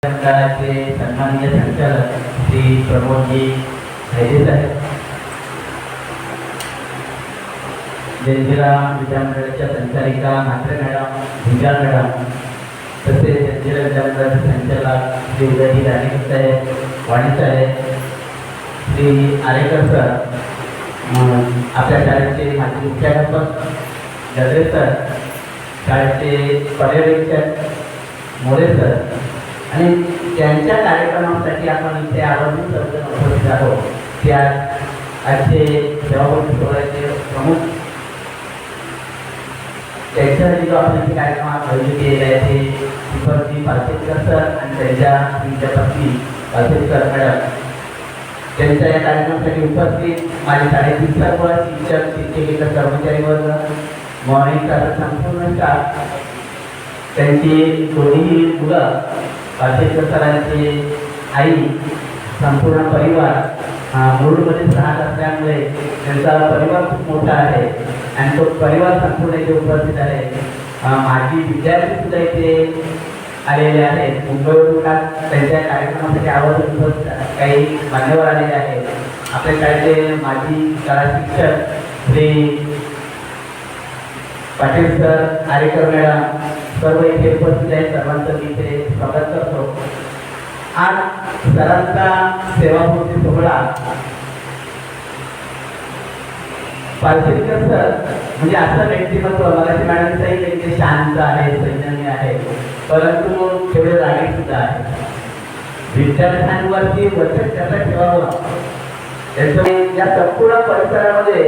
मंडळाचे सन्माननीय संचालक श्री प्रमोदजी हैदे साहेब, जंजिरा विद्यामंडळाच्या संचालिका म्हात्रे मॅडम, भिंगा मॅडम, तसेच जंजिरा विद्यामंडळाचे संचालक श्री उदयजी दाणेकर साहेब, वाणी साहेब, श्री आरेकर सर, आपल्या शाळेचे माजी मुख्याध्यापक गद्रे सर, शाळेचे पर्यवेक्षक मोरे सर आणि त्यांच्या कार्यक्रमासाठी आपण इथे आवर्जून सर्वजण उपस्थित आहोत. ते आजचे सेवाभावी सोहळ्याचे प्रमुख त्यांच्यासाठी जो आपण इथे कार्यक्रम आयोजित केलेला आहे ते दीपकजी पालसेकर सर आणि त्यांच्या पत्नी पालसेकर मॅडम, त्यांच्या या कार्यक्रमासाठी उपस्थित माझ्या शाळेतील सर्व शिक्षक, शिक्षकेतर, कर्मचारी वर्ग, मॉर्निंगचा संपूर्ण स्टाफ, त्यांची दोन्ही मुलं, पालसेकर सरांची आई, संपूर्ण परिवार मुरुडमध्येच राहत असल्यामुळे त्यांचा परिवार खूप मोठा आहे आणि तो परिवार संपूर्ण इथे उपस्थित आहे. माजी विद्यार्थी सुद्धा इथे आलेले आहेत. मुंबईवरून त्यांच्या कार्यक्रमासाठी आवर्जून काही मान्यवर आलेले आहेत. आपल्या शाळेचे माजी शाळा शिक्षक श्री पाटील सर, आरेकर मॅडम सर्व इथे उपस्थित आहेत. सर्वांचं मी इथे स्वागत करतो. आज सरांचा सेवापूर्ती सोहळा. पालसेकर सर म्हणजे असं व्यक्तिमत्व, मराठी मॅडमचाही व्यक्ती शांत आहे, संयमी आहे, परंतु तेवढे रागीट सुद्धा आहे. विद्यार्थ्यांवरती वचन कसं ठेवावं त्याचं या संपूर्ण परिसरामध्ये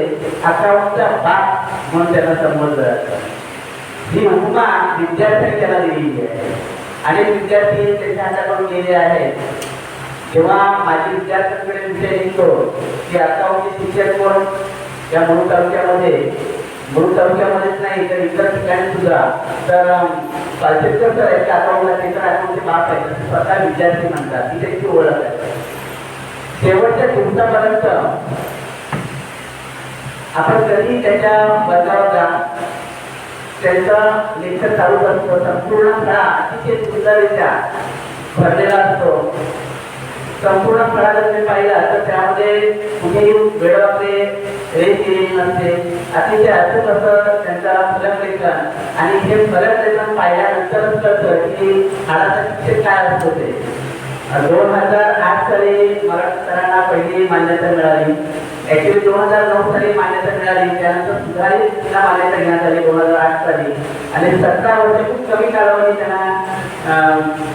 अकाउंटचा बाप म्हणून त्यांना संबोधलं जातं. ही उपमा विद्यार्थ्यांनी त्याला दिलेली आहे. अनेक विद्यार्थी त्यांच्या हाताकडून गेले आहेत. जेव्हा माझी विद्यार्थ्यांकडे विषय निघतो की अकाउंटचे शिक्षक म्हणून या मुरुड तालुक्यामध्येच नाही तर इतर ठिकाणी सुद्धा, तर पालसेकर सर आहेत अकाउंटला तिथं अकाउंटचे बाप आहेत स्वतः विद्यार्थी म्हणतात. ही त्यांची ओळख आहे. शेवटच्या दिवसापर्यंत आपण कधी त्याच्या वर्गावर जा, त्यांचं लेक्चर चालू असतो. संपूर्ण फळा अतिशय सुंदररित्या भरलेला असतो. संपूर्ण फळा जर मी पाहिला तर त्यामध्ये कुठेही वेळापणे रेस केलेली नसते. अतिशय असं कसं त्यांचा फलक लेखन आणि हे फलक लेखन पाहिल्यानंतरच कळतं की शाळाचा शिक्षक काय असतो ते. 2008 साली मराठी सरांना पहिली मान्यता मिळाली. ऍक्च्युली 2009 साली मान्यता मिळाली, त्यानंतर सुधारित तिला मान्यता घेण्यात आली 2008 साली आणि 17 वर्ष खूप कमी कालावधी त्यांना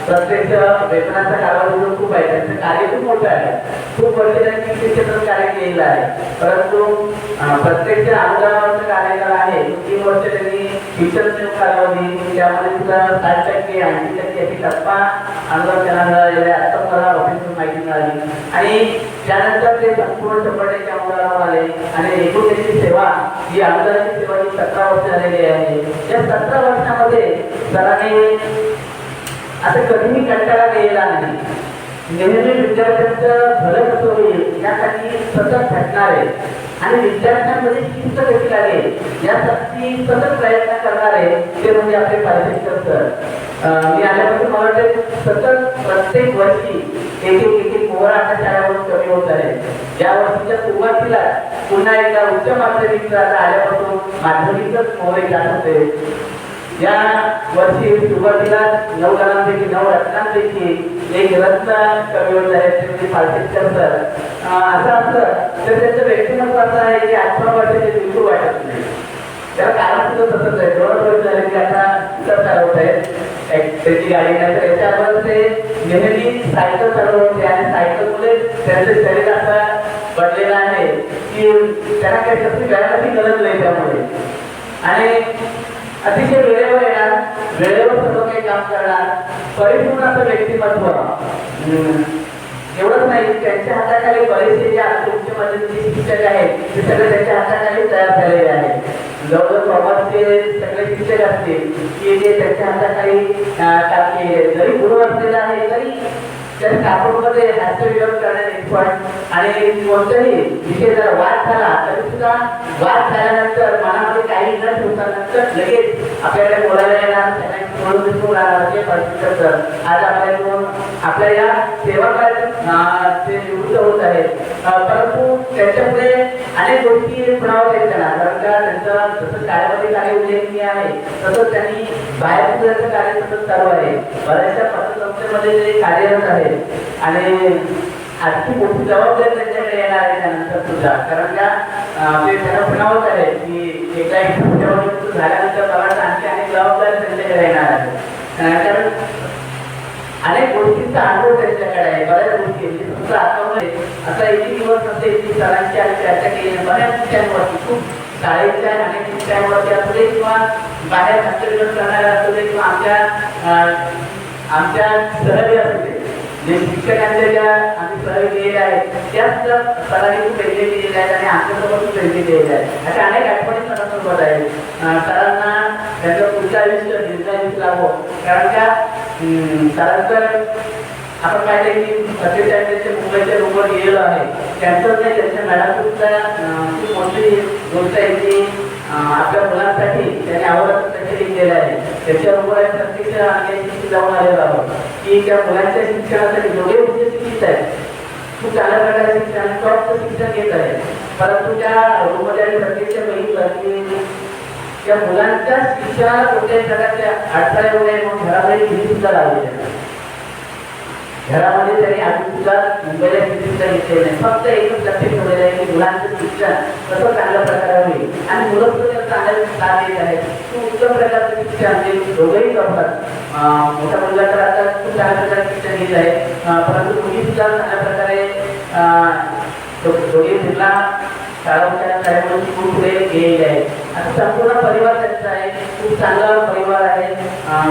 प्रत्यक्ष वेतनाचा कालावधी खूप आहे. त्यांचं कार्य खूप मोठं आहे. खूप वर्ष त्यांनी क्षेत्रात कार्य केलेलं आहे, परंतु प्रत्यक्ष अनुदानावरचं कार्यकाळ आहे. 3 वर्ष त्यांनी शिक्षण कालावधी, त्यामध्ये सुद्धा 60% 80% अशी टप्पा अनुदान त्यांना मिळालेलं आहे. आता मला ऑफिसवर माहिती मिळाली आणि त्यानंतर ते संपूर्ण 100% अनुदानावर आले आणि एकूण त्यांची सेवा ही अनुदानाची सेवा ही 17 वर्ष झालेली आहे. या 17 वर्षामध्ये सरांनी असं कधीही कंटाळा केलेला नाही. नेहमी विद्यार्थ्यांचं भलं कसं होईल यासाठी सतत झटणारे आणि विद्यार्थ्यांमध्ये शिस्त कशी लागेल यासाठी सतत प्रयत्न करणारे ते म्हणजे आपले पालसेकर सर. मी आल्यापासून मला वाटतं सतत प्रत्येक वर्षी एक मोहर आपल्या शाळेवरून कमी होत आहे. या वर्षीच्या सुरुवातीला पुन्हा एकदा उच्च माध्यमिक आल्यापासून माध्यमिकच मोहर जात होते. या वर्षी सुरुवातीला 9 जणांपैकी 9 रत्नांपैकी एक रत्न कमी होत आहे, ते म्हणजे पालसेकर सर. असं असलं तर त्यांचं व्यक्तिमत्व असं आहे की 18 वर्षाचे बिलकुल वाटत नाही. त्याला कारण सुद्धा तसंच आहे. 2 वर्ष झाले की आता इतर चालवत आहेत त्याची गाडी, नाही तर याच्यावर ते नेहमी सायकल चालवत होते आणि सायकलमुळे त्यांचं शरीर असं पडलेलं आहे की त्यांना काही कसली व्यायामाची गरज नाही त्यामुळे. आणि अतिशय वेळेवर येणार, वेळेवर सर्व काही काम करणार, परिपूर्ण असं व्यक्तिमत्व. एवढंच नाही, त्यांच्या हाताखाली बरेचसे जे उच्च माध्यमिक शिक्षक आहेत ते सगळे त्यांच्या हाताखाली तयार झालेले आहेत. जवळजवळ कॉमर्सचे सगळे शिक्षक असतील की जे त्यांच्या हाताखाली काम केले. जरी गुरु असलेला आहे तरी त्या स्टाफरूममध्ये हास्य विनोद करण्यात एक्सपर्ट आणि कोणताही विषय जर वाद झाला तरी सुद्धा वाद झाल्यानंतर मनामध्ये काही न ठेवल्यानंतर लगेच आपल्याकडे बोलायला येणार त्यांना बोलून दिसून राहणार ते परिस्थिती तर आज आपल्या या सेवा कार्यात ते निवृत्त होत आहेत परंतु त्याच्यामुळे अनेक गोष्टी पुन्हा त्यांना कारण का त्यांचं जसं शाळेमध्ये कार्य उल्लेखनीय आहे तसंच त्यांनी बाहेर सुद्धा कार्य सतत चालू आहे बऱ्याचशा पतसंस्थेमध्ये ते कार्यरत आहे आणि आजची मोठी जबाबदारी त्यांच्याकडे येणार आहे त्यानंतर सुद्धा कारण का ते त्यांना खुणावत आहे की एकदा झाल्यानंतर मला वाटतं आणखी अनेक जबाबदारी त्यांच्याकडे येणार आहे कारण अनेक गोष्टींचा अनुभव त्यांच्याकडे आहे बऱ्याच गोष्टी तुमचं आठवण असा एक दिवस असेल की सरांची आम्ही चर्चा केली बऱ्याच विषयांवरती खूप शाळेच्या अनेक विषयांवरती असू दे किंवा बाहेर हस्तगत करणाऱ्या असू दे किंवा आमच्या सहली असू दे जे शिक्षकांच्या ज्या आम्ही सहली केलेल्या आहेत त्याच सरांनी खूप पैसे दिलेले आहेत आणि आमच्यासोबत खूप पैसे दिलेले आहेत अशा अनेक आठवणी सरांसोबत आहेत सरांना त्यांचं पुढचं आयुष्य दीर्घायुष्य लाभो कारण का सरांचं आपण पाहिलं की 47 मुंबईच्या रूमवर गेलेलो आहे त्यांचं नाही त्यांच्या मॅडमसुद्धा खूप मोठी गोष्ट आहे की आपल्या मुलांसाठी त्यांनी आवडत त्याचे लिहिलेलं आहे त्याच्या रूमवर प्रत्यक्ष आम्ही जाऊन आलेलो आहोत की त्या मुलांच्या शिक्षणासाठी जेवढे मुले शिक्षित आहेत खूप चांगल्या प्रकारे शिक्षण टॉपचं शिक्षण घेत आहे परंतु त्या रूममध्ये आम्ही प्रत्यक्ष बघितलं की त्या मुलांच्या शिक्षणाला कोणत्याही प्रकारच्या अडथळे होऊ नये म्हणून घरामध्ये टीव्ही सुद्धा लावलेली आहे घरामध्ये त्यांनी अजून सुद्धा मुंबईला टीव्ही सुद्धा घेतलेलं नाही फक्त एकच लक्ष ठेवलेलं आहे की मुलांचं शिक्षण कसं चांगल्या प्रकारे होईल आणि मुलं सुद्धा चांगल्या साथ देत आहेत खूप उत्तम प्रकारचं शिक्षण ते दोघंही करतात मोठा मुलगा तर आता खूप चांगल्या प्रकारे शिक्षण घेत आहे परंतु मुली सुद्धा चांगल्या प्रकारे दोघे मुला शाळेमध्ये खूप पुढे गेलेले आहे आता संपूर्ण परिवार त्यांचा आहे खूप चांगला परिवार आहे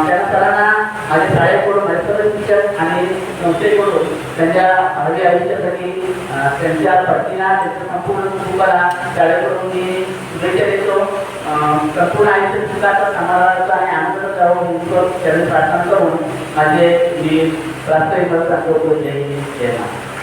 त्या सरांना माझ्या शाळेकडून माझ्या सर्व शिक्षक आणि संस्थेकडून त्यांच्या भावी आयुष्यासाठी त्यांच्या पत्नीला त्यांच्या संपूर्ण कुटुंबाला शाळेकडून मी शुभेच्छा देतो संपूर्ण आयुष्य सुद्धा आता समाधानाचा आणि आनंदाचा जावं त्यांनी प्रार्थना करून माझे मी प्रास्ताविक सांगतो जय हिंद जय महाराष्ट्र